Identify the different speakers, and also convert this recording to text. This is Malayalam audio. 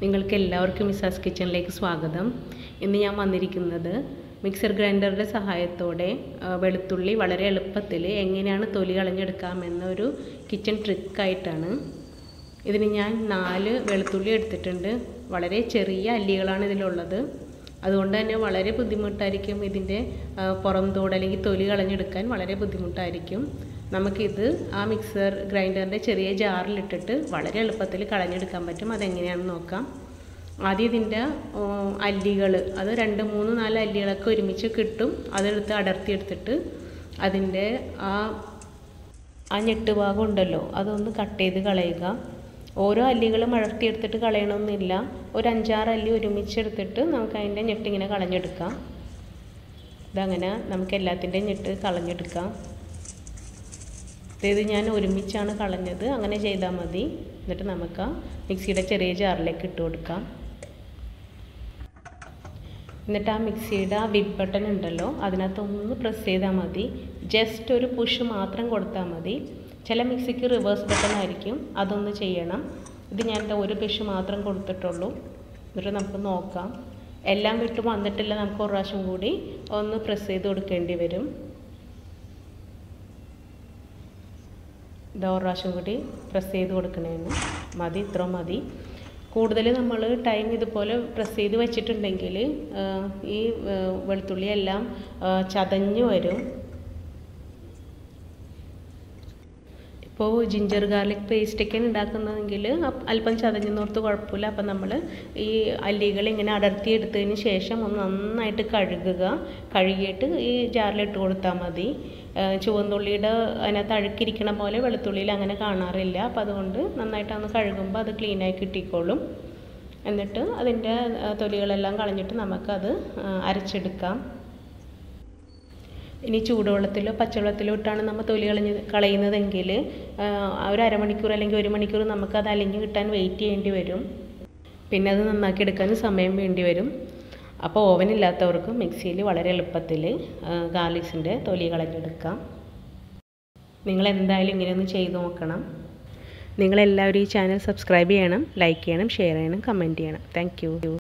Speaker 1: നിങ്ങൾക്ക് എല്ലാവർക്കും misazkitchenലേക്ക് സ്വാഗതം. ഇന്ന് ഞാൻ വന്നിരിക്കുന്നത് മിക്സർ ഗ്രൈൻഡറുടെ സഹായത്തോടെ വെളുത്തുള്ളി വളരെ എളുപ്പത്തിൽ എങ്ങനെയാണ് തൊലി കളഞ്ഞെടുക്കാമെന്ന ഒരു കിച്ചൺ ട്രിക്ക് ആയിട്ടാണ്. ഇതിന് ഞാൻ 4 വെളുത്തുള്ളി എടുത്തിട്ടുണ്ട്. വളരെ ചെറിയ അല്ലികളാണ് ഇതിലുള്ളത്. അതുകൊണ്ട് തന്നെ വളരെ ബുദ്ധിമുട്ടായിരിക്കും ഇതിൻ്റെ പുറം തോട് അല്ലെങ്കിൽ തൊലി കളഞ്ഞെടുക്കാൻ വളരെ ബുദ്ധിമുട്ടായിരിക്കും. നമുക്കിത് ആ മിക്സർ ഗ്രൈൻഡറിൻ്റെ ചെറിയ ജാറിലിട്ടിട്ട് വളരെ എളുപ്പത്തിൽ കളഞ്ഞെടുക്കാൻ പറ്റും. അതെങ്ങനെയാണെന്ന് നോക്കാം. ആദ്യം ഇതിൻ്റെ അല്ലികൾ, അത് 2, 3, 4 അല്ലികളൊക്കെ ഒരുമിച്ച് കിട്ടും. അതെടുത്ത് അടർത്തിയെടുത്തിട്ട് അതിൻ്റെ ആ ഞെട്ടുഭാഗം ഉണ്ടല്ലോ, അതൊന്ന് കട്ട് ചെയ്ത് കളയുക. ഓരോ അല്ലികളും അടർത്തിയെടുത്തിട്ട് കളയണമെന്നില്ല. ഒരു 5-6 അല്ലി ഒരുമിച്ചെടുത്തിട്ട് നമുക്ക് അതിൻ്റെ ഞെട്ടിങ്ങനെ കളഞ്ഞെടുക്കാം. ഇതങ്ങനെ നമുക്ക് എല്ലാത്തിൻ്റെയും ഞെട്ട് കളഞ്ഞെടുക്കാം. ഇത് ഞാൻ ഒരുമിച്ചാണ് കളഞ്ഞത്. അങ്ങനെ ചെയ്താൽ മതി. എന്നിട്ട് നമുക്ക് മിക്സിയുടെ ചെറിയ ജാറിലേക്ക് ഇട്ട് കൊടുക്കാം. എന്നിട്ട് ആ മിക്സിയുടെ വിപ്പ് ബട്ടൺ ഉണ്ടല്ലോ, അതിനകത്തൊന്ന് പ്രസ് ചെയ്താൽ മതി. ജസ്റ്റ് ഒരു പുഷ് മാത്രം കൊടുത്താൽ മതി. ചില മിക്സിക്ക് റിവേഴ്സ് ബട്ടൺ ആയിരിക്കും, അതൊന്ന് ചെയ്യണം. ഇത് ഞാൻ ഒരു പുഷ് മാത്രം കൊടുത്തിട്ടുള്ളൂ. എന്നിട്ട് നമുക്ക് നോക്കാം. എല്ലാം വിട്ട് വന്നിട്ടില്ല, നമുക്ക് ഒരു പ്രാവശ്യം കൂടി ഒന്ന് പ്രസ് ചെയ്ത് കൊടുക്കേണ്ടി വരും. ഒരു പ്രാവശ്യം കൂടി പ്രസ് ചെയ്ത് കൊടുക്കണേന്ന് മതി. ഇത്ര മതി. കൂടുതൽ നമ്മൾ ടൈം ഇതുപോലെ പ്രസ് ചെയ്ത് വെച്ചിട്ടുണ്ടെങ്കിൽ ഈ വെളുത്തുള്ളി എല്ലാം ചതഞ്ഞു വരും. ഇപ്പോൾ ജിഞ്ചർ ഗാർലിക് പേസ്റ്റൊക്കെയാണ് ഉണ്ടാക്കുന്നതെങ്കിൽ അല്പം ചതഞ്ഞെന്നോർത്ത് കുഴപ്പമില്ല. അപ്പം നമ്മൾ ഈ അല്ലികൾ ഇങ്ങനെ അടർത്തിയെടുത്തതിന് ശേഷം ഒന്ന് നന്നായിട്ട് കഴുകിയിട്ട് ഈ ജാറിലിട്ട് കൊടുത്താൽ മതി. ചുവന്നുള്ളിയുടെ അതിനകത്ത് അഴുക്കിരിക്കണ പോലെ വെളുത്തുള്ളിയിൽ അങ്ങനെ കാണാറില്ല. അപ്പോൾ അതുകൊണ്ട് നന്നായിട്ടൊന്ന് കഴുകുമ്പോൾ അത് ക്ലീനായി കിട്ടിക്കോളും. എന്നിട്ട് അതിൻ്റെ തൊലികളെല്ലാം കളഞ്ഞിട്ട് നമുക്കത് അരച്ചെടുക്കാം. ഇനി ചൂടുവെള്ളത്തിലോ പച്ചവെള്ളത്തിലോ ഇട്ടാണ് നമ്മൾ തൊലി കളയുന്നതെങ്കിൽ ഒരു അരമണിക്കൂർ അല്ലെങ്കിൽ 1 മണിക്കൂർ നമുക്കത് അലിഞ്ഞ് കിട്ടാൻ വെയിറ്റ് ചെയ്യേണ്ടി വരും. പിന്നെ അത് നന്നാക്കി എടുക്കാൻ സമയം വേണ്ടി വരും. അപ്പോൾ ഓവനില്ലാത്തവർക്ക് മിക്സിയിൽ വളരെ എളുപ്പത്തിൽ ഗാർലിക്സിൻ്റെ തൊലി കളഞ്ഞെടുക്കാം. നിങ്ങളെന്തായാലും ഇങ്ങനെയൊന്ന് ചെയ്ത് നോക്കണം. നിങ്ങളെല്ലാവരും ഈ ചാനൽ സബ്സ്ക്രൈബ് ചെയ്യണം, ലൈക്ക് ചെയ്യണം, ഷെയർ ചെയ്യണം, കമൻറ്റ് ചെയ്യണം. Thank you.